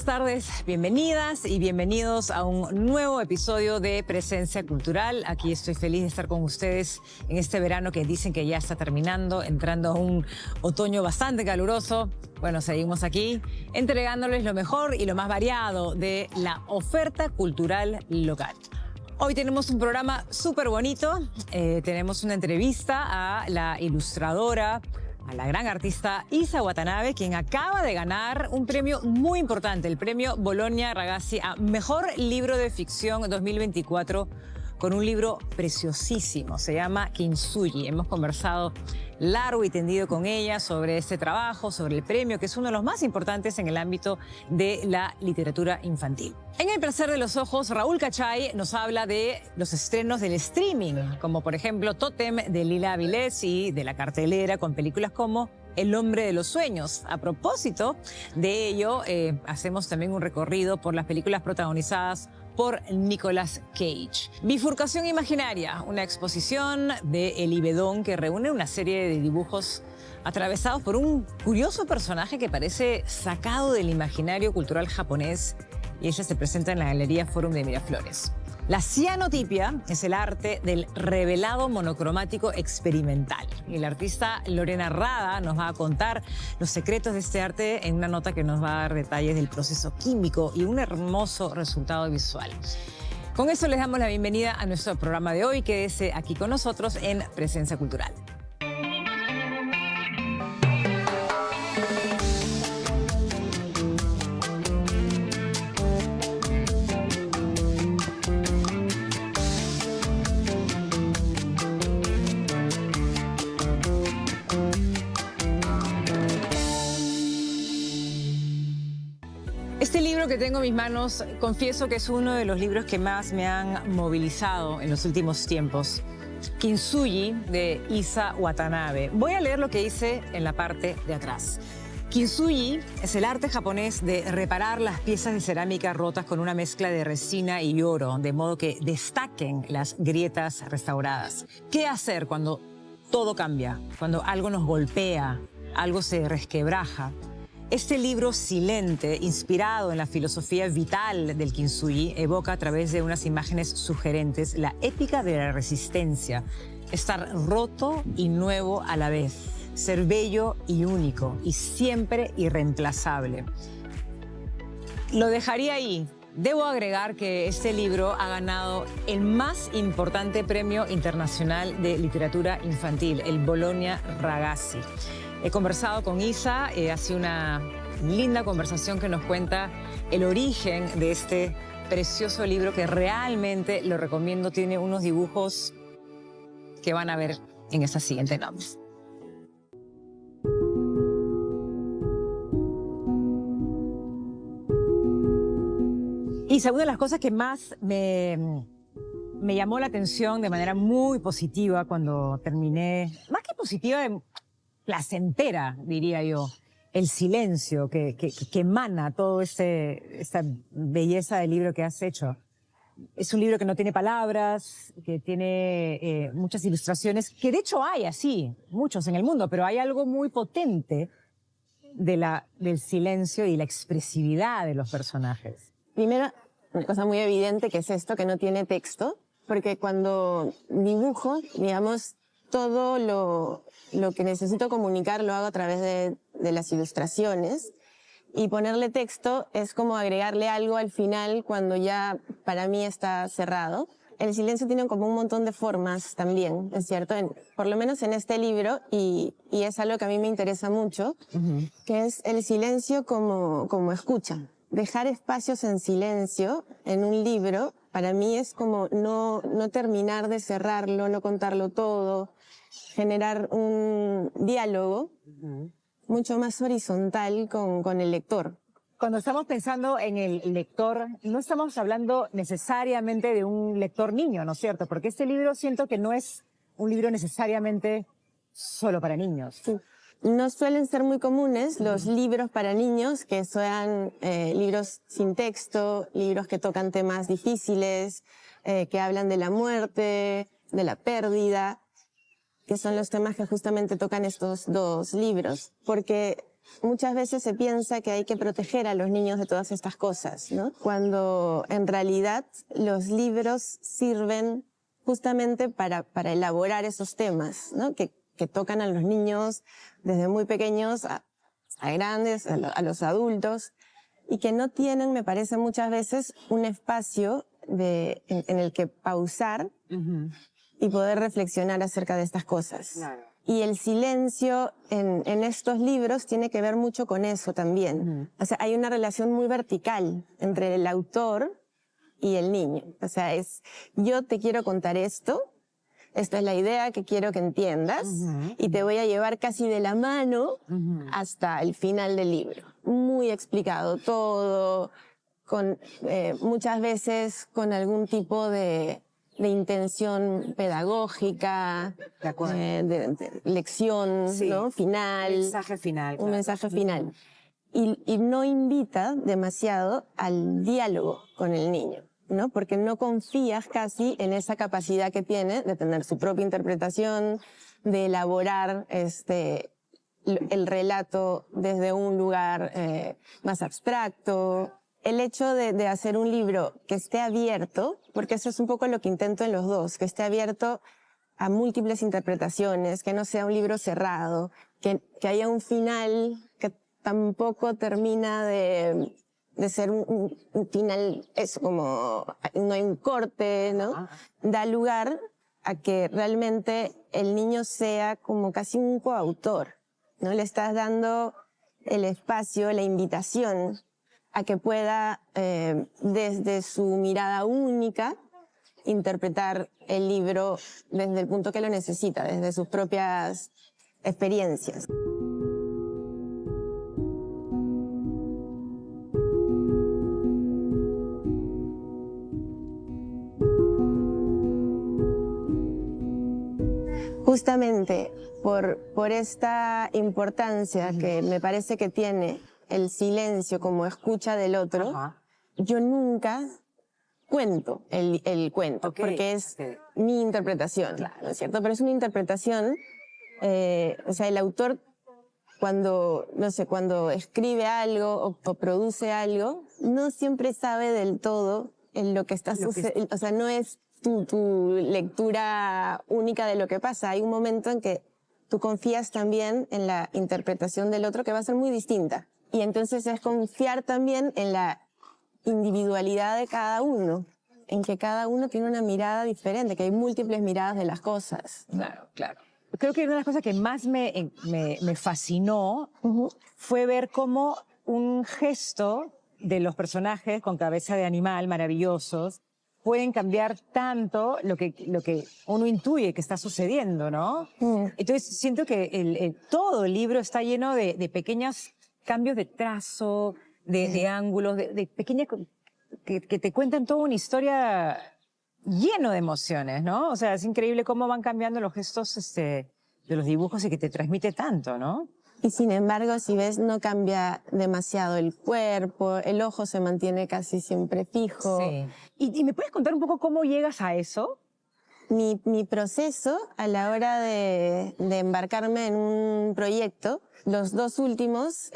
tardes, bienvenidas y bienvenidos a un nuevo episodio de Presencia Cultural. Aquí estoy feliz de estar con ustedes en este verano que dicen que ya está terminando, entrando a un otoño bastante caluroso. Bueno, seguimos aquí entregándoles lo mejor y lo más variado de la oferta cultural local. Hoy tenemos un programa súper bonito. Tenemos una entrevista a la ilustradora, a la gran artista Isa Watanabe, quien acaba de ganar un premio muy importante, el premio Bologna Ragazzi a Mejor Libro de Ficción 2024, con un libro preciosísimo. Se llama Kintsugi. Hemos conversado largo y tendido con ella sobre este trabajo, sobre el premio, que es uno de los más importantes en el ámbito de la literatura infantil. En El Placer de los Ojos, Raúl Cachay nos habla de los estrenos del streaming, como por ejemplo Tótem de Lila Avilés y de la cartelera con películas como El Hombre de los Sueños. A propósito de ello, hacemos también un recorrido por las películas protagonizadas por Nicolas Cage. Bifurcación Imaginaria, una exposición de Elie Bedon que reúne una serie de dibujos atravesados por un curioso personaje que parece sacado del imaginario cultural japonés, y ella se presenta en la Galería Forum de Miraflores. La cianotipia es el arte del revelado monocromático experimental. Y la artista Lorena Rada nos va a contar los secretos de este arte en una nota que nos va a dar detalles del proceso químico y un hermoso resultado visual. Con eso les damos la bienvenida a nuestro programa de hoy. Quédese aquí con nosotros en Presencia Cultural. Este libro que tengo en mis manos, confieso que es uno de los libros que más me han movilizado en los últimos tiempos. Kintsugi, de Isa Watanabe. Voy a leer lo que dice en la parte de atrás. Kintsugi es el arte japonés de reparar las piezas de cerámica rotas con una mezcla de resina y oro, de modo que destaquen las grietas restauradas. ¿Qué hacer cuando todo cambia? Cuando algo nos golpea, algo se resquebraja. Este libro silente, inspirado en la filosofía vital del Kintsugi, evoca a través de unas imágenes sugerentes la épica de la resistencia, estar roto y nuevo a la vez, ser bello y único y siempre irreemplazable. Lo dejaría ahí. Debo agregar que este libro ha ganado el más importante premio internacional de literatura infantil, el Bologna Ragazzi. He conversado con Isa, ha sido una linda conversación que nos cuenta el origen de este precioso libro que realmente lo recomiendo. Tiene unos dibujos que van a ver en esta siguiente nota. Isa, una de las cosas que más me llamó la atención de manera muy positiva cuando terminé, más que positiva, placentera, diría yo, el silencio que emana toda esta belleza del libro que has hecho. Es un libro que no tiene palabras, que tiene muchas ilustraciones, que de hecho hay así, muchos en el mundo, pero hay algo muy potente del silencio y la expresividad de los personajes. Primero, una cosa muy evidente que es esto, que no tiene texto, porque cuando dibujo, digamos, todo lo que necesito comunicar lo hago a través de las ilustraciones, y ponerle texto es como agregarle algo al final cuando ya para mí está cerrado. El silencio tiene como un montón de formas también, ¿es cierto? Por lo menos en este libro, y es algo que a mí me interesa mucho, que es el silencio como escucha. Dejar espacios en silencio en un libro, para mí es como no terminar de cerrarlo, no contarlo todo, generar un diálogo mucho más horizontal con el lector. Cuando estamos pensando en el lector, no estamos hablando necesariamente de un lector niño, ¿no es cierto? Porque este libro siento que no es un libro necesariamente solo para niños. Sí. No suelen ser muy comunes los libros para niños, que sean libros sin texto, libros que tocan temas difíciles, que hablan de la muerte, de la pérdida, que son los temas que justamente tocan estos dos libros. Porque muchas veces se piensa que hay que proteger a los niños de todas estas cosas, ¿no? Cuando en realidad los libros sirven justamente para elaborar esos temas, ¿no? Que tocan a los niños desde muy pequeños a grandes, a los adultos, y que no tienen, me parece muchas veces, un espacio en el que pausar y poder reflexionar acerca de estas cosas. Claro. Y el silencio en estos libros tiene que ver mucho con eso también. O sea, hay una relación muy vertical entre el autor y el niño. O sea, yo te quiero contar esto, esta es la idea que quiero que entiendas, y te voy a llevar casi de la mano hasta el final del libro. Muy explicado todo, muchas veces con algún tipo de intención pedagógica, de lección, Sí. ¿no? Final. Mensaje final. Un mensaje final. Y no invita demasiado al diálogo con el niño, ¿no? Porque no confías casi en esa capacidad que tiene de tener su propia interpretación, de elaborar el relato desde un lugar más abstracto. El hecho de hacer un libro que esté abierto, porque eso es un poco lo que intento en los dos, que esté abierto a múltiples interpretaciones, que no sea un libro cerrado, que haya un final que tampoco termina de ser un final, eso, como no hay un corte, ¿no? Da lugar a que realmente el niño sea como casi un coautor, ¿no? Le estás dando el espacio, la invitación a que pueda, desde su mirada única, interpretar el libro desde el punto que lo necesita, desde sus propias experiencias. Justamente por esta importancia que me parece que tiene el silencio como escucha del otro, yo nunca cuento el cuento, porque es mi interpretación, ¿no es cierto? Pero es una interpretación, o sea, el autor cuando escribe algo o produce algo, no siempre sabe del todo en lo que está sucediendo, o sea, no es tu lectura única de lo que pasa. Hay un momento en que tú confías también en la interpretación del otro que va a ser muy distinta. Y entonces es confiar también en la individualidad de cada uno, en que cada uno tiene una mirada diferente, que hay múltiples miradas de las cosas. Claro, claro. Creo que una de las cosas que más me fascinó fue ver cómo un gesto de los personajes con cabeza de animal maravillosos pueden cambiar tanto lo que uno intuye que está sucediendo, ¿no? Entonces siento que todo el libro está lleno de pequeños cambios de trazo, de ángulos, de pequeñas que te cuentan toda una historia lleno de emociones, ¿no? O sea, es increíble cómo van cambiando los gestos de los dibujos y que te transmite tanto, ¿no? Y sin embargo, si ves, no cambia demasiado el cuerpo, el ojo se mantiene casi siempre fijo. Sí. ¿Y me puedes contar un poco cómo llegas a eso? Mi proceso a la hora de embarcarme en un proyecto, los dos últimos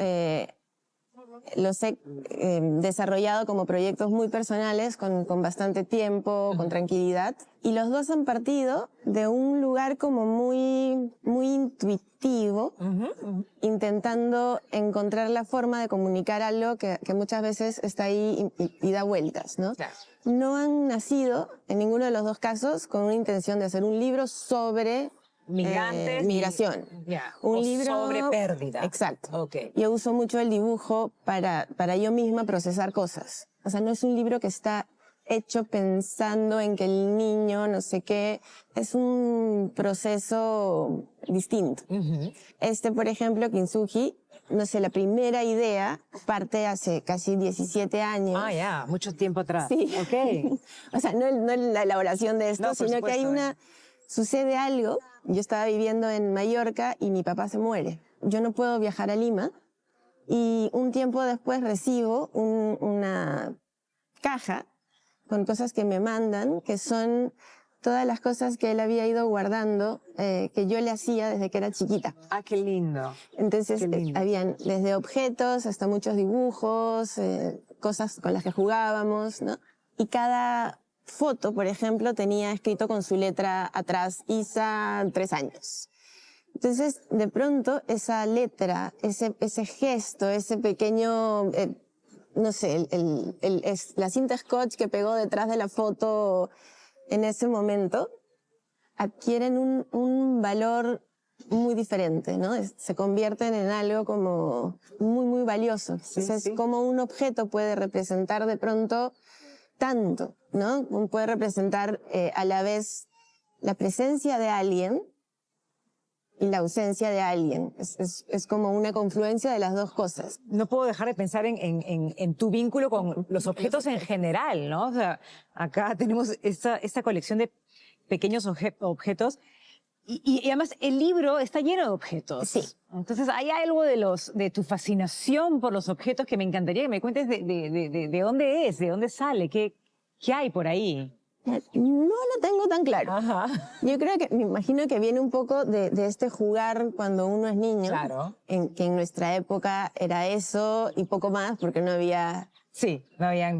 los he desarrollado como proyectos muy personales, con bastante tiempo, con tranquilidad. Y los dos han partido de un lugar como muy intuitivo, intentando encontrar la forma de comunicar algo que muchas veces está ahí y da vueltas, ¿no? Claro. No han nacido, en ninguno de los dos casos, con una intención de hacer un libro sobre Migrantes. migración. Un libro sobre pérdida. Exacto. Okay. Yo uso mucho el dibujo para yo misma procesar cosas. O sea, no es un libro que está hecho pensando en que el niño no sé qué. Es un proceso distinto. Por ejemplo, Kintsugi, no sé, la primera idea parte hace casi 17 años. Ah, ya, mucho tiempo atrás. Sí. Ok. O sea, no la elaboración de esto, No, por sino que hay supuesto, sucede algo. Yo estaba viviendo en Mallorca y mi papá se muere. Yo no puedo viajar a Lima y un tiempo después recibo una caja con cosas que me mandan, que son todas las cosas que él había ido guardando, que yo le hacía desde que era chiquita. Ah, qué lindo. Entonces, Qué lindo. habían desde objetos hasta muchos dibujos, cosas con las que jugábamos, ¿no? Y cada foto, por ejemplo, tenía escrito con su letra atrás, Isa, 3 años. Entonces, de pronto, esa letra, ese gesto, ese pequeño, no sé, la cinta scotch que pegó detrás de la foto en ese momento, adquieren un valor muy diferente, ¿no? Se convierten en algo como muy, muy valioso. Sí, Entonces, sí. cómo un objeto puede representar de pronto tanto, ¿no? Puede representar a la vez la presencia de alguien y la ausencia de alguien. Es como una confluencia de las dos cosas. No puedo dejar de pensar en tu vínculo con los objetos en general, ¿no? O sea, acá tenemos esta colección de pequeños objetos y además el libro está lleno de objetos. Sí. Entonces hay algo de tu fascinación por los objetos que me encantaría que me cuentes de dónde es, de dónde sale, qué hay por ahí. No lo tengo tan claro. Ajá. Yo creo que, me imagino que viene un poco de este jugar cuando uno es niño. Claro. Que en nuestra época era eso y poco más porque no había... Sí, no había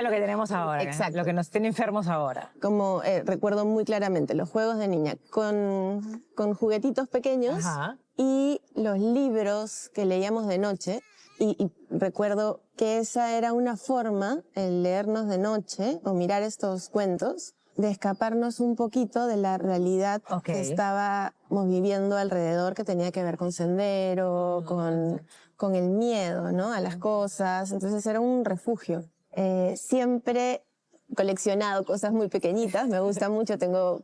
lo que tenemos ahora. Exacto. Lo que nos tiene enfermos ahora. Como recuerdo muy claramente los juegos de niña con juguetitos pequeños. Ajá. Y los libros que leíamos de noche. Y recuerdo que esa era una forma, el leernos de noche o mirar estos cuentos, de escaparnos un poquito de la realidad que estábamos viviendo alrededor, que tenía que ver con sendero, con el miedo, ¿no? A las cosas. Entonces era un refugio. Siempre coleccionado cosas muy pequeñitas, me gusta mucho, tengo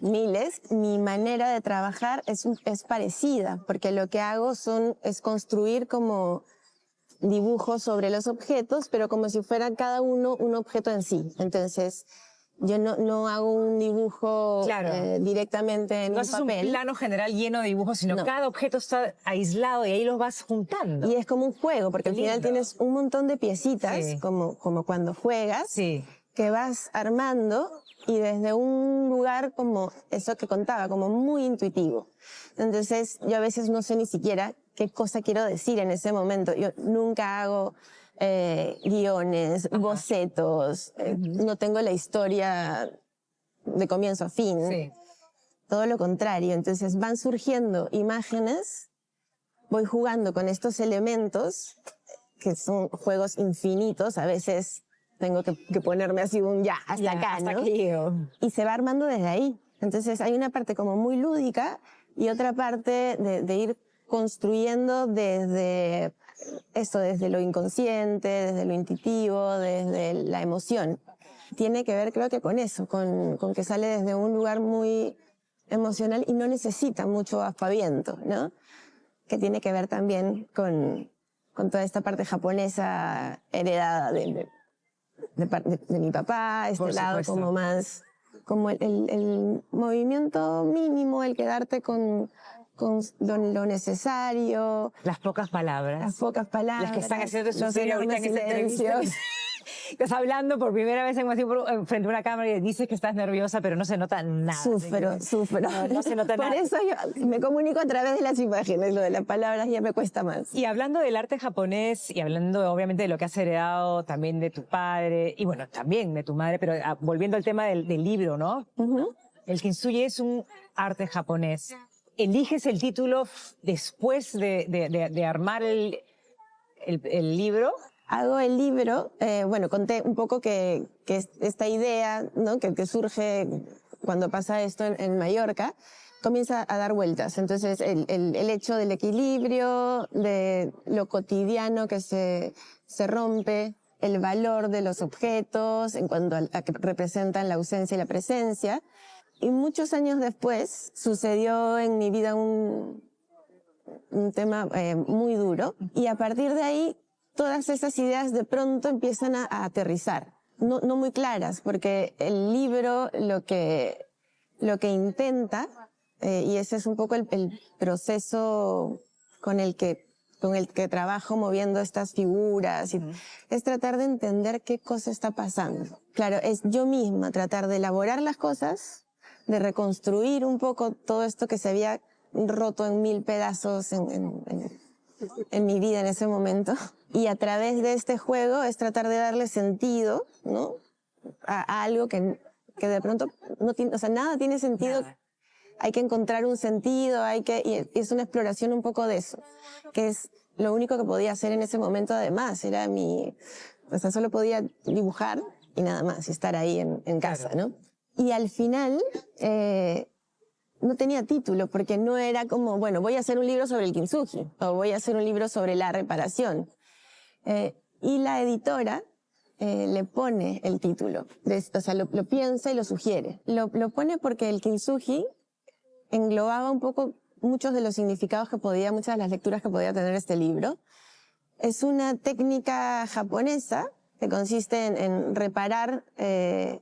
miles. Mi manera de trabajar es parecida, porque lo que hago es construir como dibujos sobre los objetos, pero como si fuera cada uno un objeto en sí. Entonces, yo no hago un dibujo directamente en un papel. No es un plano general lleno de dibujos, sino cada objeto está aislado y ahí los vas juntando. Y es como un juego, porque al final tienes un montón de piecitas, como cuando juegas, que vas armando y desde un lugar como eso que contaba, como muy intuitivo. Entonces, yo a veces no sé ni siquiera qué cosa quiero decir en ese momento. Yo nunca hago guiones, bocetos, no tengo la historia de comienzo a fin. Sí. Todo lo contrario. Entonces van surgiendo imágenes, voy jugando con estos elementos, que son juegos infinitos, a veces tengo que ponerme así un ya, hasta acá, hasta ¿no? aquí llego. Y se va armando desde ahí. Entonces hay una parte como muy lúdica y otra parte de ir construyendo desde esto, desde lo inconsciente, desde lo intuitivo, desde la emoción. Tiene que ver, creo que con eso, con que sale desde un lugar muy emocional y no necesita mucho aspaviento, ¿no? Que tiene que ver también con toda esta parte japonesa heredada de mi papá, este lado como más, como el movimiento mínimo, el quedarte con lo necesario. Las pocas palabras. Las pocas palabras. Las que están haciendo los sufrir ahorita en esta entrevista. Estás hablando por primera vez frente a una cámara y dices que estás nerviosa, pero no se nota nada. Sufro. No se nota nada. Por eso yo me comunico a través de las imágenes, lo de las palabras ya me cuesta más. Y hablando del arte japonés y hablando obviamente de lo que has heredado también de tu padre y bueno, también de tu madre, pero volviendo al tema del libro, ¿no? El kintsugi es un arte japonés. ¿Eliges el título después de armar el libro? Hago el libro, bueno, conté un poco que esta idea, ¿no? que surge cuando pasa esto en Mallorca, comienza a dar vueltas. Entonces, el hecho del equilibrio, de lo cotidiano que se rompe, el valor de los objetos en cuanto a que representan la ausencia y la presencia. Y muchos años después sucedió en mi vida un tema muy duro. Y a partir de ahí, todas esas ideas de pronto empiezan a aterrizar. No muy claras, porque el libro lo que intenta, y ese es un poco el proceso con el que con el que trabajo moviendo estas figuras, es tratar de entender qué cosa está pasando. Claro, es yo misma tratar de elaborar las cosas, de reconstruir un poco todo esto que se había roto en 1000 pedazos en mi vida en ese momento. Y a través de este juego es tratar de darle sentido, ¿no?, a algo que de pronto no tiene, o sea, nada tiene sentido. Nada. Hay que encontrar un sentido, y es una exploración un poco de eso, que es lo único que podía hacer en ese momento. Además, o sea, solo podía dibujar y nada más, y estar ahí en casa, ¿no? Y al final, no tenía título, porque no era como, bueno, voy a hacer un libro sobre el kintsugi, o voy a hacer un libro sobre la reparación. Y la editora le pone el título, o sea, lo piensa y lo sugiere. Lo pone porque el kintsugi englobaba un poco muchos de los significados muchas de las lecturas que podía tener este libro. Es una técnica japonesa que consiste en reparar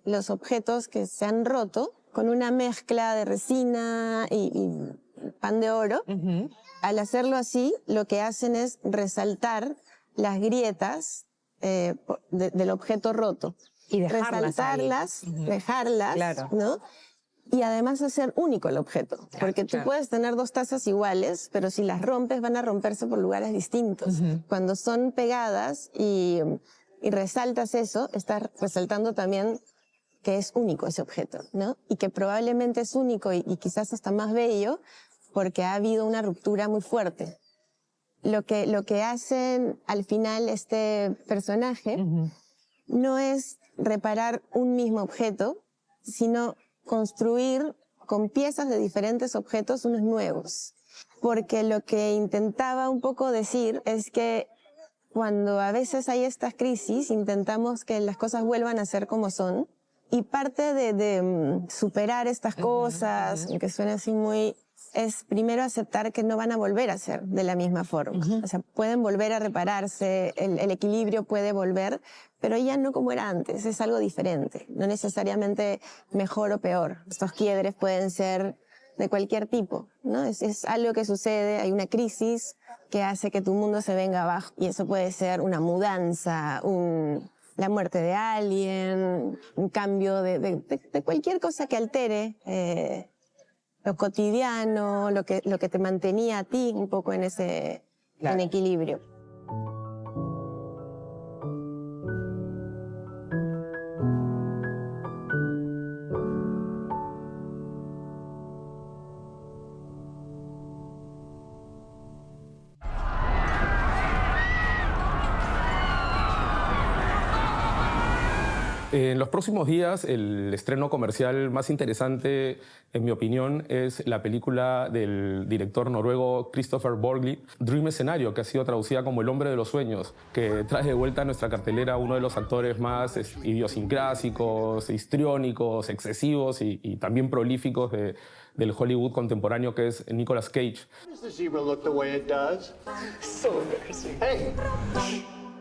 los objetos que se han roto con una mezcla de resina y pan de oro. Uh-huh. Al hacerlo así, lo que hacen es resaltar las grietas del objeto roto. Y resaltarlas, dejarlas, claro, ¿no? Y además hacer único el objeto. Porque tú puedes tener 2 tazas iguales, pero si las rompes van a romperse por lugares distintos. Uh-huh. Cuando son pegadas y resaltas eso, estás resaltando también que es único ese objeto, ¿no? Y que probablemente es único y quizás hasta más bello porque ha habido una ruptura muy fuerte. Lo que hacen al final este personaje uh-huh. no es reparar un mismo objeto, sino construir con piezas de diferentes objetos unos nuevos. Porque lo que intentaba un poco decir es que cuando a veces hay estas crisis, intentamos que las cosas vuelvan a ser como son. Y parte de superar estas cosas, que suena así muy, es primero aceptar que no van a volver a ser de la misma forma. O sea, pueden volver a repararse, el equilibrio puede volver, pero ya no como era antes, es algo diferente, no necesariamente mejor o peor. Estos quiebres pueden ser de cualquier tipo, ¿no? Es algo que sucede, hay una crisis que hace que tu mundo se venga abajo, y eso puede ser una mudanza, la muerte de alguien, un cambio de cualquier cosa que altere lo cotidiano, lo que te mantenía a ti un poco en equilibrio. En los próximos días, el estreno comercial más interesante, en mi opinión, es la película del director noruego Kristoffer Borgli, Dream Scenario, que ha sido traducida como El hombre de los sueños, que trae de vuelta a nuestra cartelera a uno de los actores más idiosincrásicos, histriónicos, excesivos y también prolíficos del Hollywood contemporáneo, que es Nicolas Cage. Does the zebra look the way it does? So embarrassing. Hey,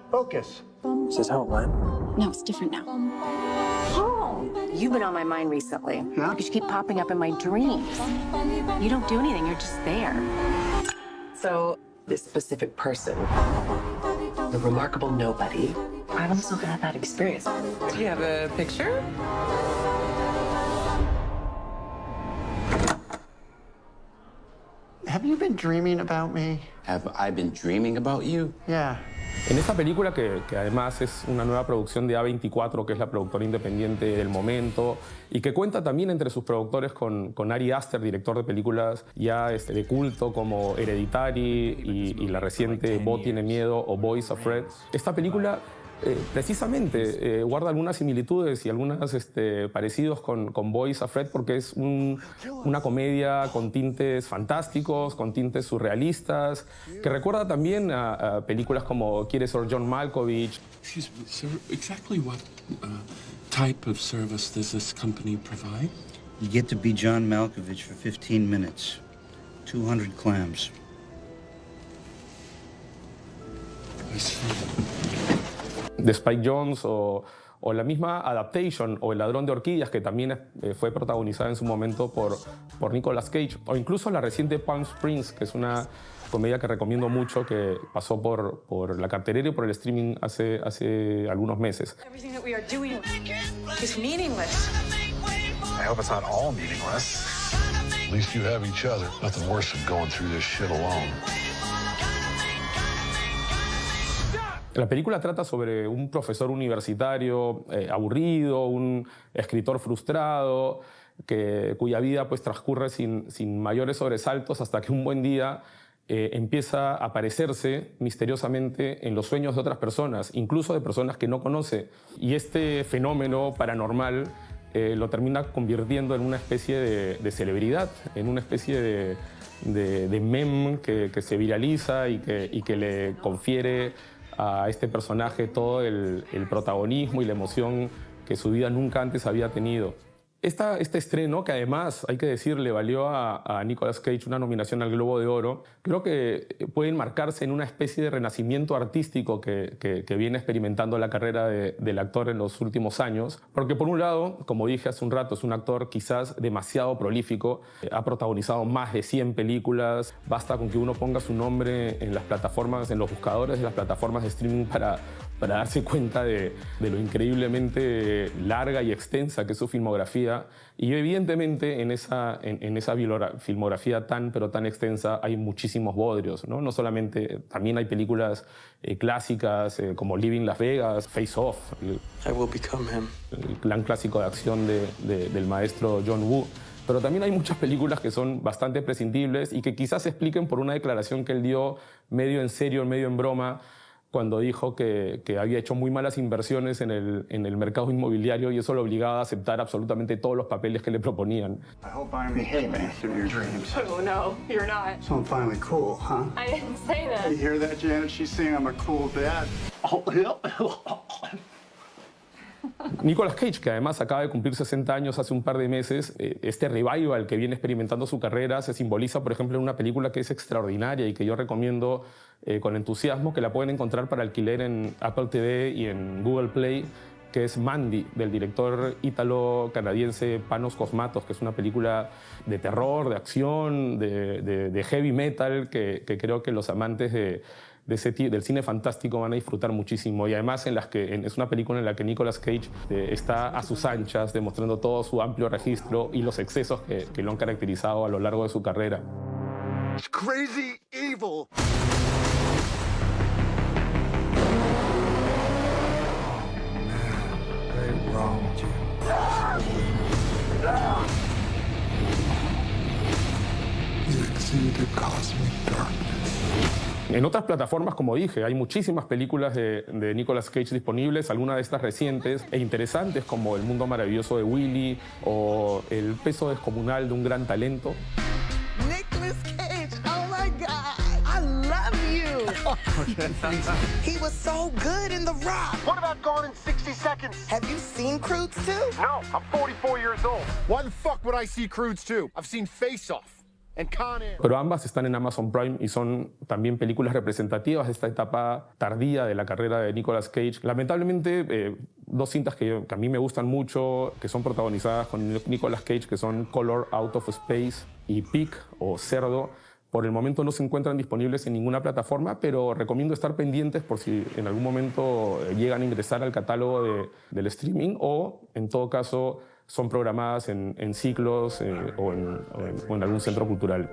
focus. Is this how it went? No, it's different now. Oh, you've been on my mind recently. Yeah? Because you keep popping up in my dreams. You don't do anything, you're just there. So, this specific person, the remarkable nobody, I'm also gonna have that experience. Do you have a picture? Have you been dreaming about me? Have I been dreaming about you? Yeah. En esta película, que además es una nueva producción de A24, que es la productora independiente del momento, y que cuenta también entre sus productores con Ari Aster, director de películas ya de culto como Hereditary y la reciente Bo tiene miedo o Boys Afraid. Esta película precisamente guarda algunas similitudes y algunos parecidos con Boys Afraid, porque es una comedia con tintes fantásticos, con tintes surrealistas, que recuerda también a películas como Quiere ser John Malkovich. Excuse me, sir, exactly what type of service does this company provide? You get to be John Malkovich for 15 minutes. 200 clams. I see. De Spike Jonze o la misma Adaptation o El ladrón de orquídeas, que también fue protagonizada en su momento por Nicolas Cage, o incluso la reciente Palm Springs, que es una comedia que recomiendo mucho, que pasó por la cartelera y por el streaming hace algunos meses. Everything that we are doing is meaningless. I hope it's not all meaningless. At least you have each other. Nothing worse than going through this shit alone. La película trata sobre un profesor universitario aburrido, un escritor frustrado, cuya vida pues, transcurre sin mayores sobresaltos hasta que un buen día empieza a aparecerse misteriosamente en los sueños de otras personas, incluso de personas que no conoce. Y este fenómeno paranormal lo termina convirtiendo en una especie de celebridad, en una especie de meme que se viraliza y que le confiere a este personaje todo el protagonismo y la emoción que su vida nunca antes había tenido. Este estreno, que además, hay que decir, le valió a Nicolas Cage una nominación al Globo de Oro, creo que puede enmarcarse en una especie de renacimiento artístico que viene experimentando la carrera del actor en los últimos años. Porque por un lado, como dije hace un rato, es un actor quizás demasiado prolífico, ha protagonizado más de 100 películas, basta con que uno ponga su nombre en las plataformas, en los buscadores de las plataformas de streaming para darse cuenta de lo increíblemente larga y extensa que es su filmografía. Y evidentemente en esa filmografía tan extensa hay muchísimos bodrios, ¿no? No solamente, también hay películas clásicas como Living Las Vegas, Face Off, I will become him. el gran clásico de acción del maestro John Woo. Pero también hay muchas películas que son bastante prescindibles y que quizás se expliquen por una declaración que él dio medio en serio, medio en broma, cuando dijo que había hecho muy malas inversiones en el mercado inmobiliario y eso lo obligaba a aceptar absolutamente todos los papeles que le proponían. I hope I'm behaving after your dreams. Oh, no, you're not. So I'm finally cool, huh? I didn't say that. You hear that, Janet? She's saying I'm a cool dad. Nicolas Cage, que además acaba de cumplir 60 años hace un par de meses, este revival que viene experimentando su carrera se simboliza, por ejemplo, en una película que es extraordinaria y que yo recomiendo con entusiasmo, que la pueden encontrar para alquiler en Apple TV y en Google Play, que es Mandy, del director ítalo-canadiense Panos Cosmatos, que es una película de terror, de acción, de heavy metal, que creo que los amantes del cine fantástico van a disfrutar muchísimo. Y además es una película en la que Nicolas Cage está a sus anchas, demostrando todo su amplio registro y los excesos que lo han caracterizado a lo largo de su carrera. It's crazy evil. En otras plataformas, como dije, hay muchísimas películas de Nicolas Cage disponibles, algunas de estas recientes e interesantes como El mundo maravilloso de Willy o El peso descomunal de un gran talento. Nicolas Cage, oh my God, I love you. He was so good in The Rock. What about Gone in 60 Seconds? Have you seen Croods 2? No, I'm 44 years old. Why the fuck would I see Croods 2? I've seen Face Off. Pero ambas están en Amazon Prime y son también películas representativas de esta etapa tardía de la carrera de Nicolas Cage. Lamentablemente, dos cintas que a mí me gustan mucho, que son protagonizadas con Nicolas Cage, que son Color Out of Space y Pig o Cerdo, por el momento no se encuentran disponibles en ninguna plataforma, pero recomiendo estar pendientes por si en algún momento llegan a ingresar al catálogo del streaming o, en todo caso, son programadas en ciclos o en algún centro cultural.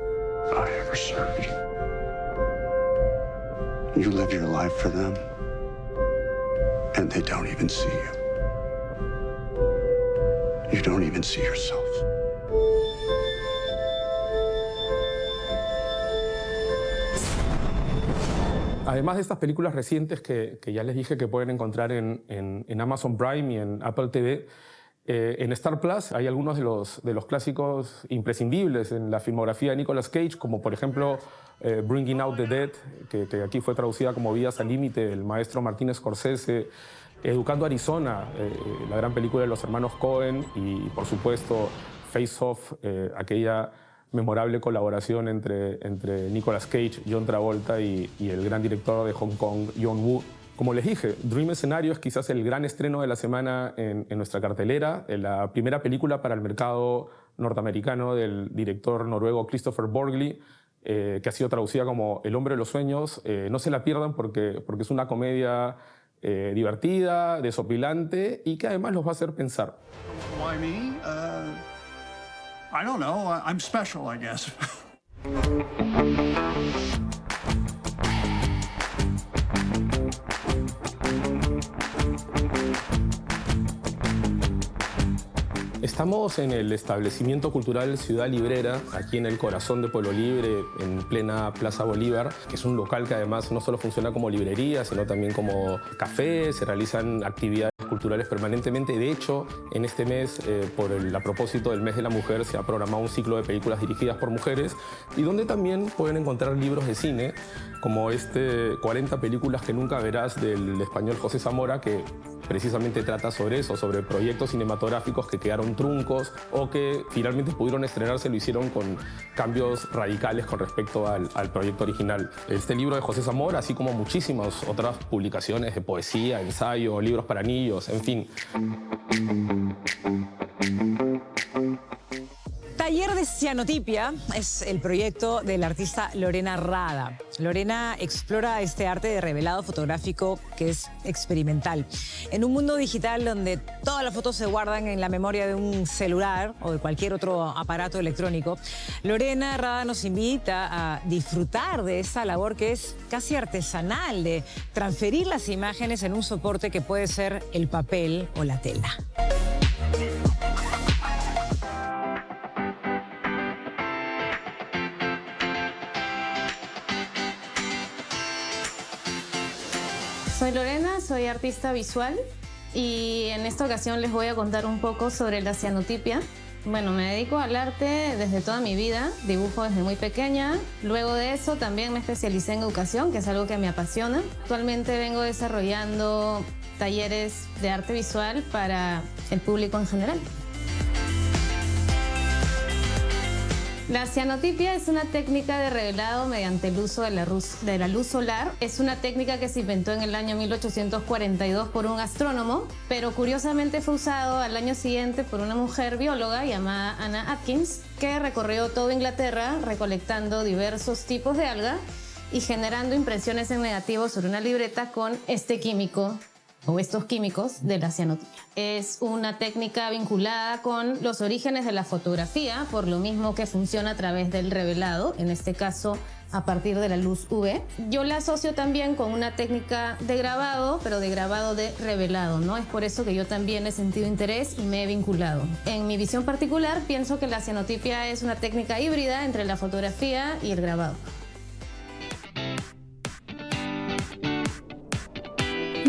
I ever served. You live your life for them, and they don't even see you. You don't even see yourself. Además de estas películas recientes que ya les dije que pueden encontrar en Amazon Prime y en Apple TV, en Star Plus hay algunos de los clásicos imprescindibles en la filmografía de Nicolas Cage, como por ejemplo Bringing Out the Dead, que aquí fue traducida como Vidas al Límite, del maestro Martin Scorsese, Educando a Arizona, la gran película de los hermanos Coen, y por supuesto Face Off, aquella memorable colaboración entre Nicolas Cage, John Travolta y el gran director de Hong Kong, John Woo. Como les dije, Dream Scenario es quizás el gran estreno de la semana en nuestra cartelera, la primera película para el mercado norteamericano del director noruego Christopher Borgli, que ha sido traducida como El hombre de los sueños. No se la pierdan porque es una comedia divertida, desopilante y que además los va a hacer pensar. Why me? I don't know. I'm special, I guess. Estamos en el establecimiento cultural Ciudad Librera, aquí en el corazón de Pueblo Libre, en plena Plaza Bolívar, que es un local que además no solo funciona como librería, sino también como café. Se realizan actividades culturales permanentemente. De hecho, en este mes, a propósito del Mes de la Mujer, se ha programado un ciclo de películas dirigidas por mujeres y donde también pueden encontrar libros de cine, como 40 películas que nunca verás del español José Zamora, que precisamente trata sobre eso, sobre proyectos cinematográficos que quedaron truncos o que finalmente pudieron estrenarse, lo hicieron con cambios radicales con respecto al proyecto original. Este libro de José Zamora, así como muchísimas otras publicaciones de poesía, ensayo, libros para niños, en fin. Taller de Cianotipia es el proyecto de la artista Lorena Rada. Lorena explora este arte de revelado fotográfico que es experimental. En un mundo digital donde todas las fotos se guardan en la memoria de un celular o de cualquier otro aparato electrónico, Lorena Rada nos invita a disfrutar de esa labor que es casi artesanal, de transferir las imágenes en un soporte que puede ser el papel o la tela. Soy Lorena, soy artista visual y en esta ocasión les voy a contar un poco sobre la cianotipia. Bueno, me dedico al arte desde toda mi vida, dibujo desde muy pequeña. Luego de eso también me especialicé en educación, que es algo que me apasiona. Actualmente vengo desarrollando talleres de arte visual para el público en general. La cianotipia es una técnica de revelado mediante el uso de la luz solar. Es una técnica que se inventó en el año 1842 por un astrónomo, pero curiosamente fue usado al año siguiente por una mujer bióloga llamada Anna Atkins, que recorrió toda Inglaterra recolectando diversos tipos de alga y generando impresiones en negativo sobre una libreta con este químico o estos químicos de la cianotipia. Es una técnica vinculada con los orígenes de la fotografía, por lo mismo que funciona a través del revelado, en este caso a partir de la luz UV. Yo la asocio también con una técnica de grabado, pero de grabado de revelado, ¿no? Es por eso que yo también he sentido interés y me he vinculado. En mi visión particular, pienso que la cianotipia es una técnica híbrida entre la fotografía y el grabado.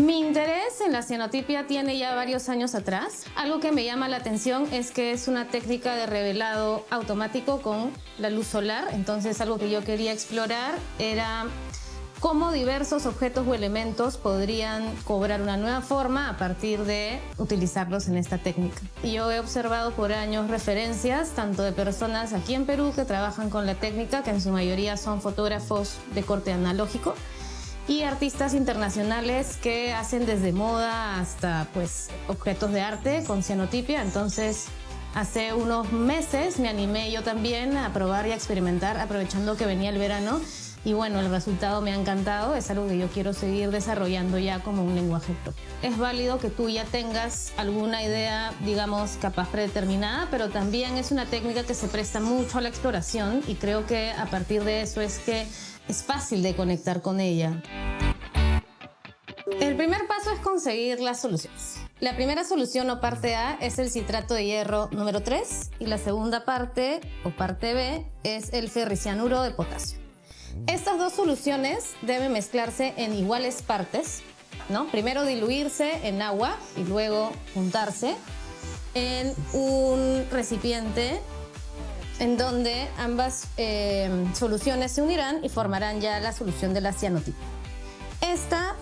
Mi interés en la cianotipia tiene ya varios años atrás. Algo que me llama la atención es que es una técnica de revelado automático con la luz solar. Entonces, algo que yo quería explorar era cómo diversos objetos o elementos podrían cobrar una nueva forma a partir de utilizarlos en esta técnica. Y yo he observado por años referencias tanto de personas aquí en Perú que trabajan con la técnica, que en su mayoría son fotógrafos de corte analógico, y artistas internacionales que hacen desde moda hasta pues objetos de arte con cianotipia. Entonces, hace unos meses me animé yo también a probar y a experimentar, aprovechando que venía el verano. Y bueno, el resultado me ha encantado, es algo que yo quiero seguir desarrollando ya como un lenguaje propio. Es válido que tú ya tengas alguna idea, digamos, capaz predeterminada, pero también es una técnica que se presta mucho a la exploración y creo que a partir de eso es que es fácil de conectar con ella. El primer paso es conseguir las soluciones. La primera solución o parte A es el citrato de hierro número 3 y la segunda parte o parte B es el ferricianuro de potasio. Estas dos soluciones deben mezclarse en iguales partes, ¿no? Primero diluirse en agua y luego juntarse en un recipiente en donde ambas soluciones se unirán y formarán ya la solución de la cianotipia. Esta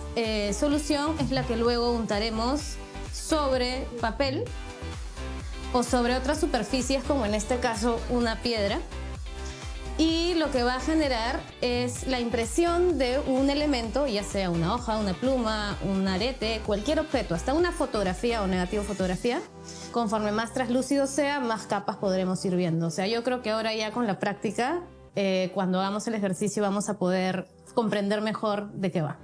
solución es la que luego untaremos sobre papel o sobre otras superficies, como en este caso una piedra, y lo que va a generar es la impresión de un elemento, ya sea una hoja, una pluma, un arete, cualquier objeto, hasta una fotografía o negativo fotografía. Conforme más traslúcido sea, más capas podremos ir viendo. O sea, yo creo que ahora ya con la práctica cuando hagamos el ejercicio vamos a poder comprender mejor de qué va.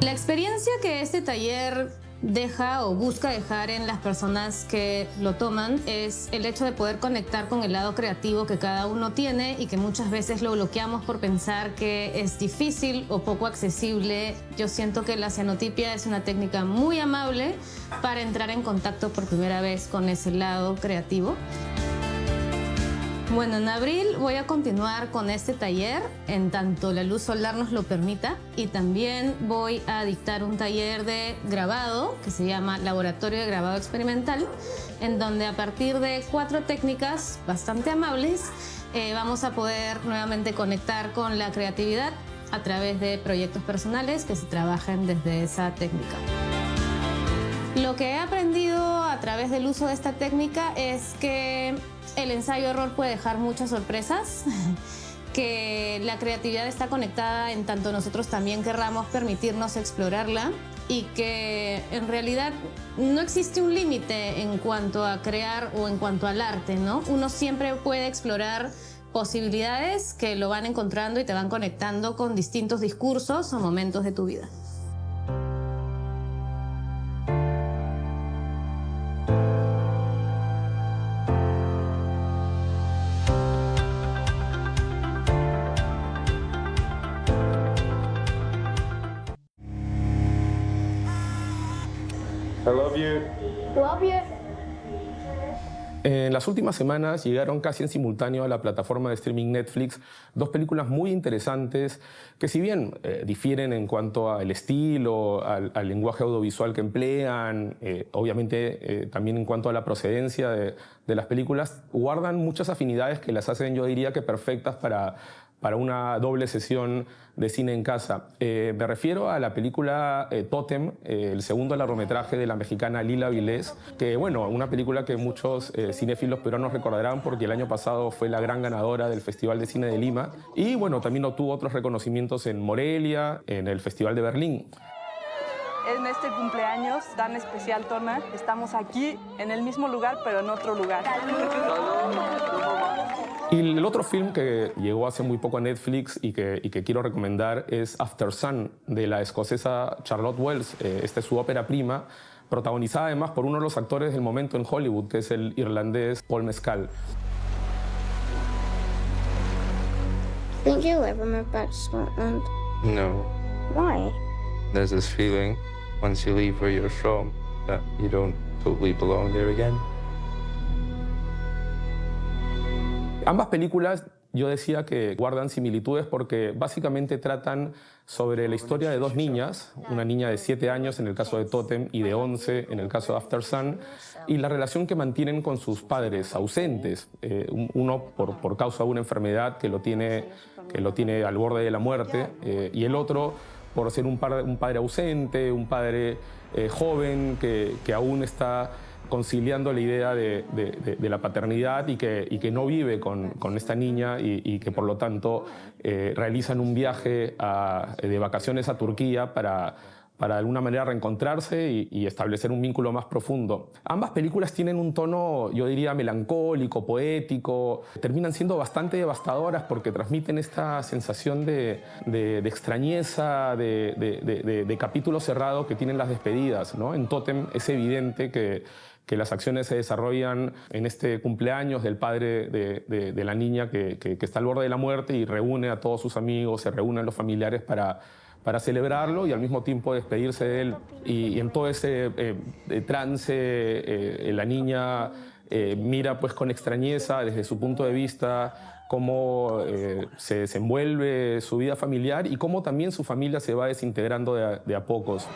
La experiencia que este taller deja o busca dejar en las personas que lo toman es el hecho de poder conectar con el lado creativo que cada uno tiene y que muchas veces lo bloqueamos por pensar que es difícil o poco accesible. Yo siento que la cianotipia es una técnica muy amable para entrar en contacto por primera vez con ese lado creativo. Bueno, en abril voy a continuar con este taller en tanto la luz solar nos lo permita, y también voy a dictar un taller de grabado que se llama Laboratorio de Grabado Experimental, en donde a partir de 4 técnicas bastante amables vamos a poder nuevamente conectar con la creatividad a través de proyectos personales que se trabajen desde esa técnica. Lo que he aprendido a través del uso de esta técnica es que el ensayo-error puede dejar muchas sorpresas, que la creatividad está conectada en tanto nosotros también querramos permitirnos explorarla, y que en realidad no existe un límite en cuanto a crear o en cuanto al arte, ¿no? Uno siempre puede explorar posibilidades que lo van encontrando y te van conectando con distintos discursos o momentos de tu vida. I love you. Love you. En las últimas semanas llegaron casi en simultáneo a la plataforma de streaming Netflix 2 películas muy interesantes que, si bien difieren en cuanto al estilo, al lenguaje audiovisual que emplean, obviamente también en cuanto a la procedencia de las películas, guardan muchas afinidades que las hacen, yo diría que perfectas para una doble sesión de cine en casa. Me refiero a la película Tótem, el segundo largometraje de la mexicana Lila Vilés, que, bueno, una película que muchos cinéfilos peruanos recordarán porque el año pasado fue la gran ganadora del Festival de Cine de Lima y, bueno, también obtuvo otros reconocimientos en Morelia, en el Festival de Berlín. En este cumpleaños tan especial, Tona, estamos aquí en el mismo lugar, pero en otro lugar. Y el otro film que llegó hace muy poco a Netflix y que quiero recomendar es After Sun, de la escocesa Charlotte Wells. Esta es su ópera prima, protagonizada además por uno de los actores del momento en Hollywood, que es el irlandés Paul Mescal. Think you'll ever move back to Scotland? No. Why? There's this feeling once you leave where you're from that you don't totally belong there again. Ambas películas, yo decía que guardan similitudes porque básicamente tratan sobre la historia de 2 niñas, una niña de 7 años en el caso de Tótem y de 11 en el caso de After Sun, y la relación que mantienen con sus padres ausentes, uno por causa de una enfermedad que lo tiene al borde de la muerte, y el otro por ser un padre ausente, un padre joven que aún está conciliando la idea de la paternidad y que no vive con esta niña y que por lo tanto realizan un viaje de vacaciones a Turquía para de alguna manera reencontrarse y establecer un vínculo más profundo. Ambas películas tienen un tono, yo diría, melancólico, poético. Terminan siendo bastante devastadoras porque transmiten esta sensación de extrañeza, de capítulo cerrado que tienen las despedidas, ¿no? En Tótem es evidente que las acciones se desarrollan en este cumpleaños del padre de la niña que está al borde de la muerte y reúne a todos sus amigos, se reúnen los familiares para celebrarlo y al mismo tiempo despedirse de él. Y en todo ese trance, la niña mira pues con extrañeza desde su punto de vista cómo se desenvuelve su vida familiar y cómo también su familia se va desintegrando de a pocos.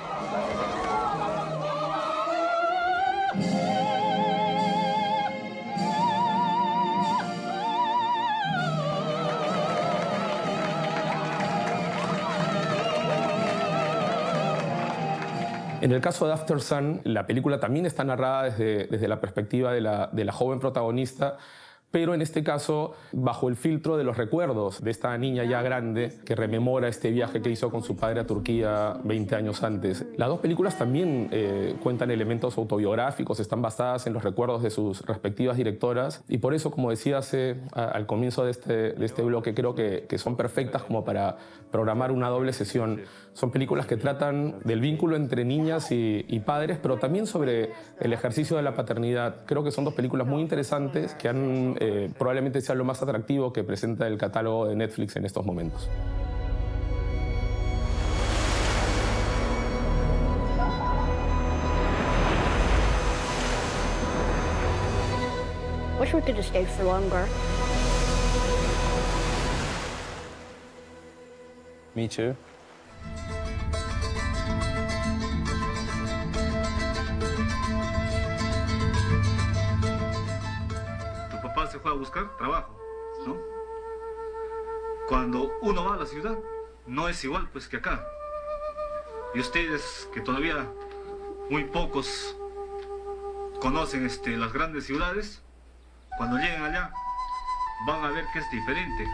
En el caso de After Sun, la película también está narrada desde la perspectiva de la joven protagonista, pero en este caso bajo el filtro de los recuerdos de esta niña ya grande que rememora este viaje que hizo con su padre a Turquía 20 años antes. Las dos películas también cuentan elementos autobiográficos, están basadas en los recuerdos de sus respectivas directoras y por eso, como decía al comienzo de este bloque, creo que son perfectas como para programar una doble sesión. Son películas que tratan del vínculo entre niñas y padres, pero también sobre el ejercicio de la paternidad. Creo que son dos películas muy interesantes que probablemente sea lo más atractivo que presenta el catálogo de Netflix en estos momentos. Wish we could have stayed for longer. Me too. Tu papá se fue a buscar trabajo, ¿no? Cuando uno va a la ciudad, no es igual pues que acá. Y ustedes, que todavía muy pocos conocen las grandes ciudades, cuando lleguen allá van a ver que es diferente.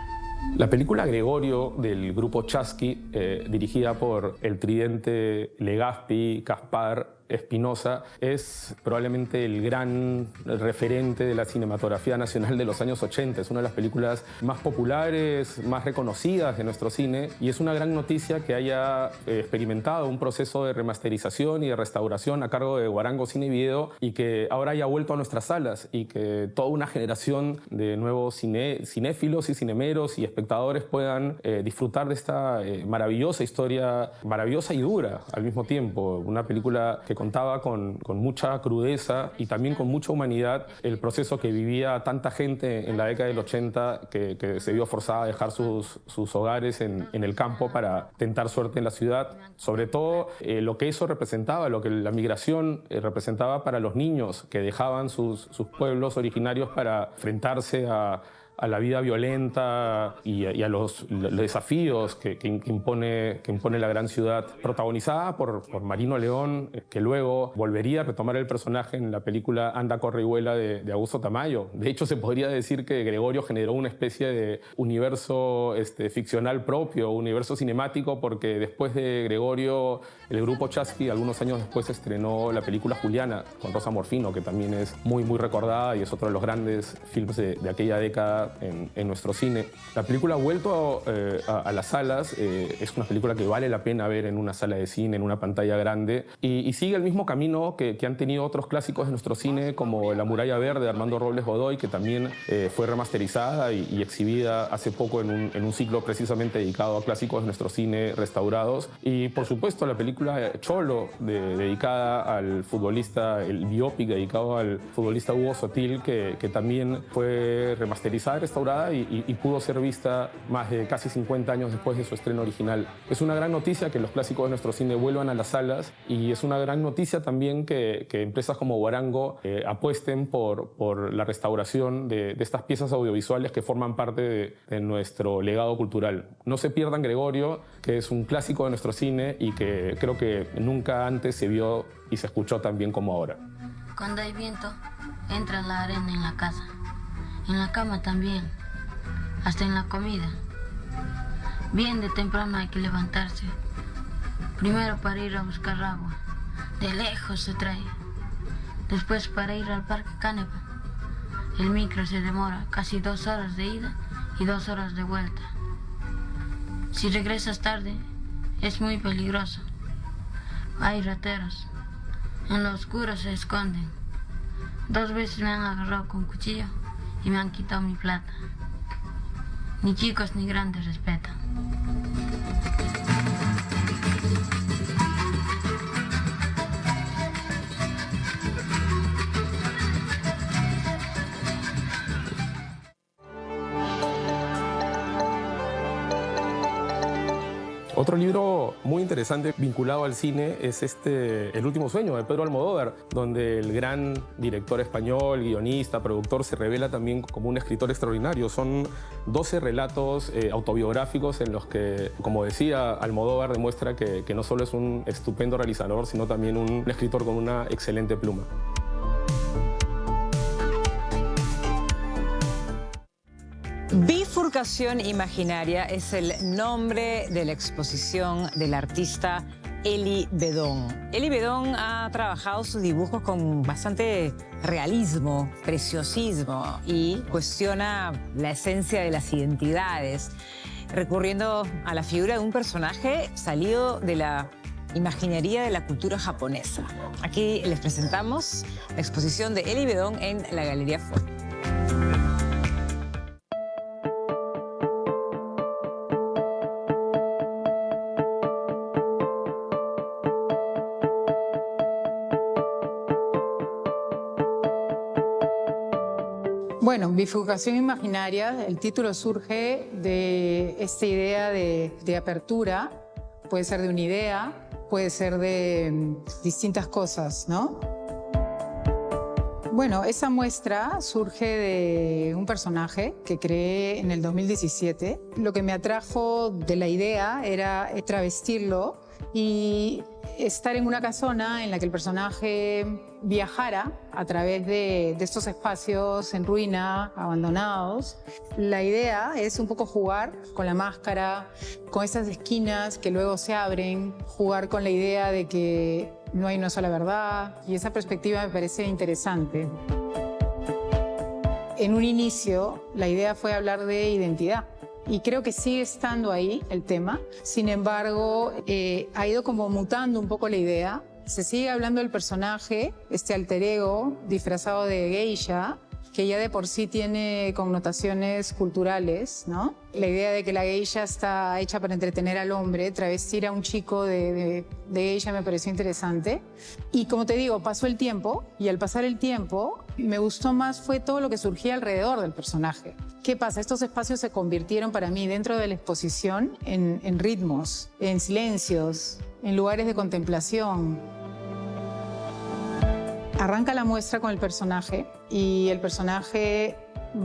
La película Gregorio del grupo Chasqui, dirigida por el tridente Legazpi, Kaspar, Espinosa, es probablemente el gran referente de la cinematografía nacional de los años 80. Es una de las películas más populares, más reconocidas de nuestro cine y es una gran noticia que haya experimentado un proceso de remasterización y de restauración a cargo de Guarango Cine y Video y que ahora haya vuelto a nuestras salas y que toda una generación de nuevos cinéfilos y cinemeros y espectadores puedan disfrutar de esta maravillosa historia, maravillosa y dura al mismo tiempo. Una película que contaba con mucha crudeza y también con mucha humanidad el proceso que vivía tanta gente en la década del 80 que se vio forzada a dejar sus hogares en el campo para tentar suerte en la ciudad. Sobre todo lo que eso representaba, lo que la migración representaba para los niños que dejaban sus pueblos originarios para enfrentarse a la vida violenta y a los desafíos que impone la gran ciudad, protagonizada por Marino León, que luego volvería a retomar el personaje en la película Anda, corre y vuela de Augusto Tamayo. De hecho, se podría decir que Gregorio generó una especie de universo ficcional propio, universo cinemático, porque después de Gregorio, el grupo Chasqui, algunos años después, estrenó la película Juliana, con Rosa Morfino, que también es muy, muy recordada y es otro de los grandes films de aquella década en nuestro cine. La película ha vuelto a las salas, es una película que vale la pena ver en una sala de cine, en una pantalla grande, y sigue el mismo camino que han tenido otros clásicos de nuestro cine, como La Muralla Verde de Armando Robles Godoy, que también fue remasterizada y exhibida hace poco en un ciclo precisamente dedicado a clásicos de nuestro cine restaurados. Y por supuesto la película Cholo, dedicada al futbolista, el biopic dedicado al futbolista Hugo Sotil, que también fue remasterizada, restaurada y pudo ser vista más de casi 50 años después de su estreno original. Es una gran noticia que los clásicos de nuestro cine vuelvan a las salas y es una gran noticia también que empresas como Guarango apuesten por la restauración de estas piezas audiovisuales que forman parte de nuestro legado cultural. No se pierdan Gregorio, que es un clásico de nuestro cine y que creo que nunca antes se vio y se escuchó tan bien como ahora. Cuando hay viento, entra la arena en la casa. En la cama también, hasta en la comida. Bien de temprano hay que levantarse. Primero para ir a buscar agua, de lejos se trae. Después para ir al Parque Canepa. El micro se demora casi 2 horas de ida y 2 horas de vuelta. Si regresas tarde, es muy peligroso. Hay rateros. En lo oscuro se esconden. 2 veces me han agarrado con cuchillo y me han quitado mi plata. Ni chicos ni grandes respetan. Otro libro muy interesante vinculado al cine es El último sueño de Pedro Almodóvar, donde el gran director español, guionista, productor, se revela también como un escritor extraordinario. Son 12 relatos autobiográficos en los que, como decía, Almodóvar demuestra que no solo es un estupendo realizador, sino también un escritor con una excelente pluma. Bifurcación imaginaria es el nombre de la exposición del artista Elie Bedon. Elie Bedon ha trabajado sus dibujos con bastante realismo, preciosismo y cuestiona la esencia de las identidades, recurriendo a la figura de un personaje salido de la imaginería de la cultura japonesa. Aquí les presentamos la exposición de Elie Bedon en la Galería Ford. Bueno, bifurcación imaginaria, el título surge de esta idea de apertura. Puede ser de una idea, puede ser de distintas cosas, ¿no? Bueno, esa muestra surge de un personaje que creé en el 2017. Lo que me atrajo de la idea era travestirlo y estar en una casona en la que el personaje viajara a través de estos espacios en ruina, abandonados. La idea es un poco jugar con la máscara, con esas esquinas que luego se abren, jugar con la idea de que no hay una sola verdad, y esa perspectiva me parece interesante. En un inicio, la idea fue hablar de identidad. Y creo que sigue estando ahí el tema. Sin embargo, ha ido como mutando un poco la idea. Se sigue hablando del personaje, este alter ego disfrazado de geisha, que ya de por sí tiene connotaciones culturales, ¿no? La idea de que la geisha está hecha para entretener al hombre, travestir a un chico de geisha me pareció interesante. Y como te digo, pasó el tiempo, y al pasar el tiempo, me gustó más fue todo lo que surgía alrededor del personaje. ¿Qué pasa? Estos espacios se convirtieron para mí dentro de la exposición en ritmos, en silencios, en lugares de contemplación. Arranca la muestra con el personaje y el personaje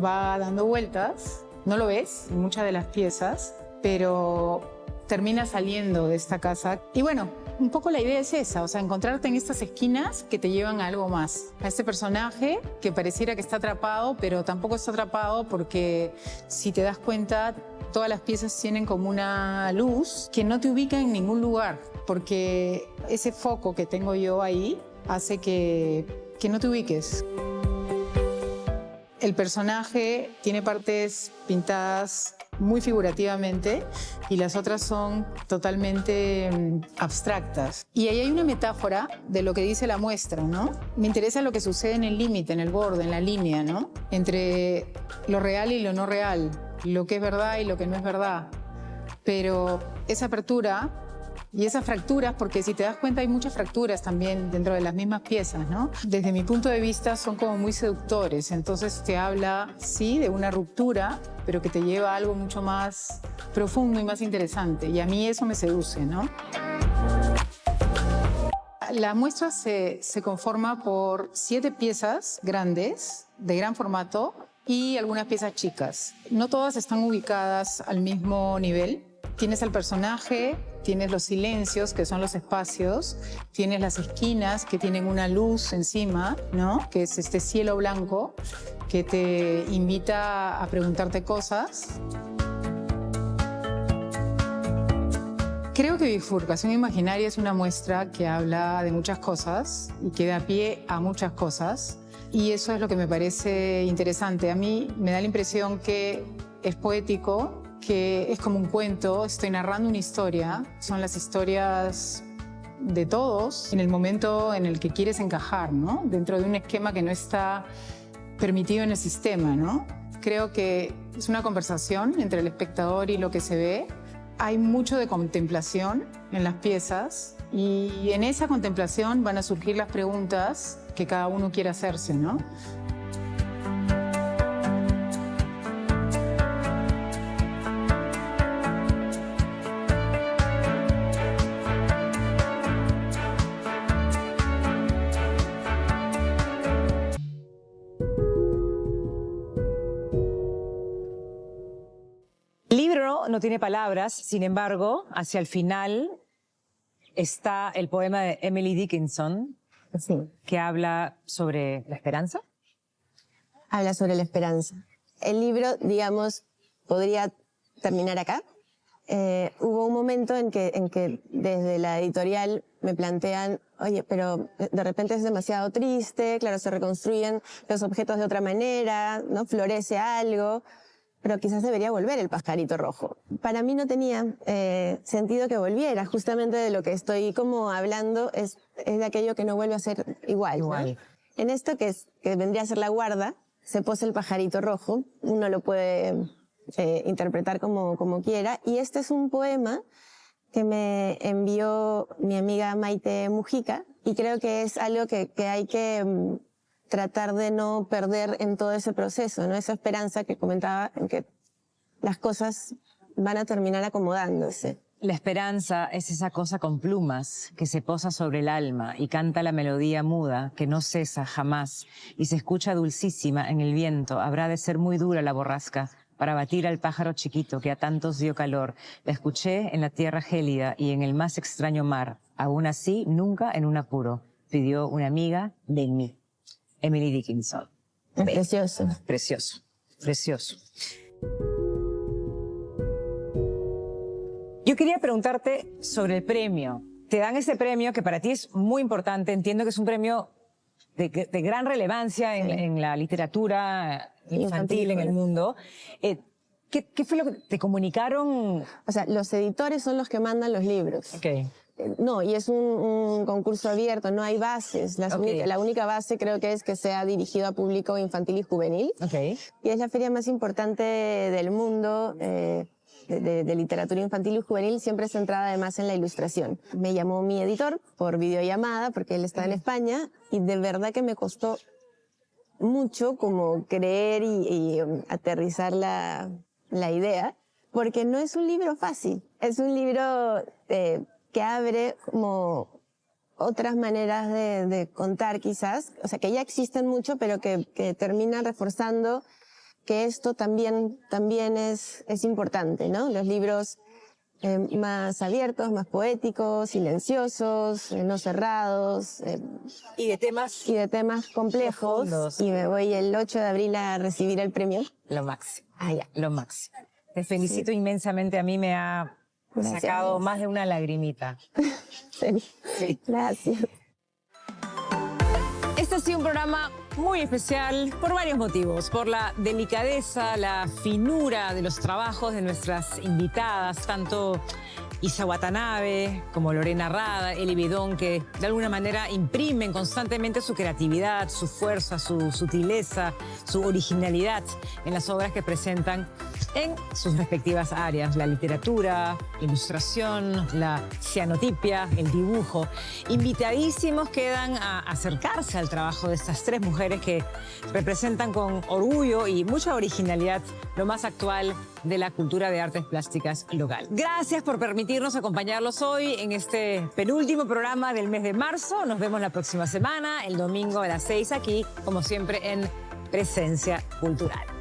va dando vueltas. No lo ves en muchas de las piezas, pero termina saliendo de esta casa. Y bueno, un poco la idea es esa, o sea, encontrarte en estas esquinas que te llevan a algo más. A este personaje que pareciera que está atrapado, pero tampoco está atrapado porque si te das cuenta, todas las piezas tienen como una luz que no te ubica en ningún lugar, porque ese foco que tengo yo ahí hace que no te ubiques. El personaje tiene partes pintadas muy figurativamente y las otras son totalmente abstractas. Y ahí hay una metáfora de lo que dice la muestra, ¿no? Me interesa lo que sucede en el límite, en el borde, en la línea, ¿no? Entre lo real y lo no real, lo que es verdad y lo que no es verdad. Pero esa apertura y esas fracturas, porque si te das cuenta hay muchas fracturas también dentro de las mismas piezas, ¿no? Desde mi punto de vista son como muy seductores, entonces te habla, sí, de una ruptura, pero que te lleva a algo mucho más profundo y más interesante, y a mí eso me seduce, ¿no? La muestra se conforma por 7 piezas grandes, de gran formato, y algunas piezas chicas. No todas están ubicadas al mismo nivel. Tienes al personaje, tienes los silencios, que son los espacios, tienes las esquinas, que tienen una luz encima, ¿no? Que es este cielo blanco, que te invita a preguntarte cosas. Creo que Bifurcación Imaginaria es una muestra que habla de muchas cosas y que da pie a muchas cosas, y eso es lo que me parece interesante. A mí me da la impresión que es poético, que es como un cuento, estoy narrando una historia, son las historias de todos en el momento en el que quieres encajar, ¿no? Dentro de un esquema que no está permitido en el sistema, ¿no? Creo que es una conversación entre el espectador y lo que se ve. Hay mucho de contemplación en las piezas y en esa contemplación van a surgir las preguntas que cada uno quiere hacerse, ¿no? El libro no tiene palabras, sin embargo, hacia el final está el poema de Emily Dickinson, sí, que habla sobre la esperanza. Habla sobre la esperanza. El libro, digamos, podría terminar acá. Hubo un momento en que desde la editorial me plantean, oye, pero de repente es demasiado triste, claro, se reconstruyen los objetos de otra manera, ¿no? Florece algo, pero quizás debería volver el pajarito rojo. Para mí no tenía sentido que volviera, justamente de lo que estoy como hablando es de aquello que no vuelve a ser igual. ¿No? En esto que vendría a ser la guarda, se posa el pajarito rojo, uno lo puede interpretar como quiera, y este es un poema que me envió mi amiga Maite Mujica, y creo que es algo que hay que tratar de no perder en todo ese proceso, ¿no? Esa esperanza que comentaba en que las cosas van a terminar acomodándose. La esperanza es esa cosa con plumas que se posa sobre el alma y canta la melodía muda que no cesa jamás y se escucha dulcísima en el viento. Habrá de ser muy dura la borrasca para batir al pájaro chiquito que a tantos dio calor. La escuché en la tierra gélida y en el más extraño mar. Aún así, nunca en un apuro. Pidió una amiga de mí. Emily Dickinson. Precioso. Precioso. Precioso. Yo quería preguntarte sobre el premio. Te dan ese premio que para ti es muy importante. Entiendo que es un premio de gran relevancia en la literatura infantil en el mundo. ¿Qué fue lo que te comunicaron? O sea, los editores son los que mandan los libros. Okay. No, y es un concurso abierto, no hay bases. La única base creo que es que sea dirigido a público infantil y juvenil. Okay. Y es la feria más importante del mundo de literatura infantil y juvenil, siempre centrada además en la ilustración. Me llamó mi editor por videollamada, porque él está en España, y de verdad que me costó mucho como creer y aterrizar la idea, porque no es un libro fácil, es un libro que abre como otras maneras de contar quizás, o sea que ya existen mucho, pero que terminan reforzando que esto también es importante, ¿no? Los libros más abiertos, más poéticos, silenciosos, no cerrados. Y de temas complejos. Profundos. Y me voy el 8 de abril a recibir el premio. Lo máximo. Ya. Lo máximo. Te felicito inmensamente. A mí me ha sacado más de una lagrimita. Sí. Gracias. Este ha sido un programa muy especial por varios motivos. Por la delicadeza, la finura de los trabajos de nuestras invitadas, tanto Isa Watanabe como Lorena Rada, Eli Bidón, que de alguna manera imprimen constantemente su creatividad, su fuerza, su sutileza, su originalidad en las obras que presentan en sus respectivas áreas: la literatura, la ilustración, la cianotipia, el dibujo. Invitadísimos quedan a acercarse al trabajo de estas tres mujeres que representan con orgullo y mucha originalidad lo más actual de la cultura de artes plásticas local. Gracias por permitirnos acompañarlos hoy en este penúltimo programa del mes de marzo. Nos vemos la próxima semana, el domingo a las 6, aquí, como siempre, en Presencia Cultural.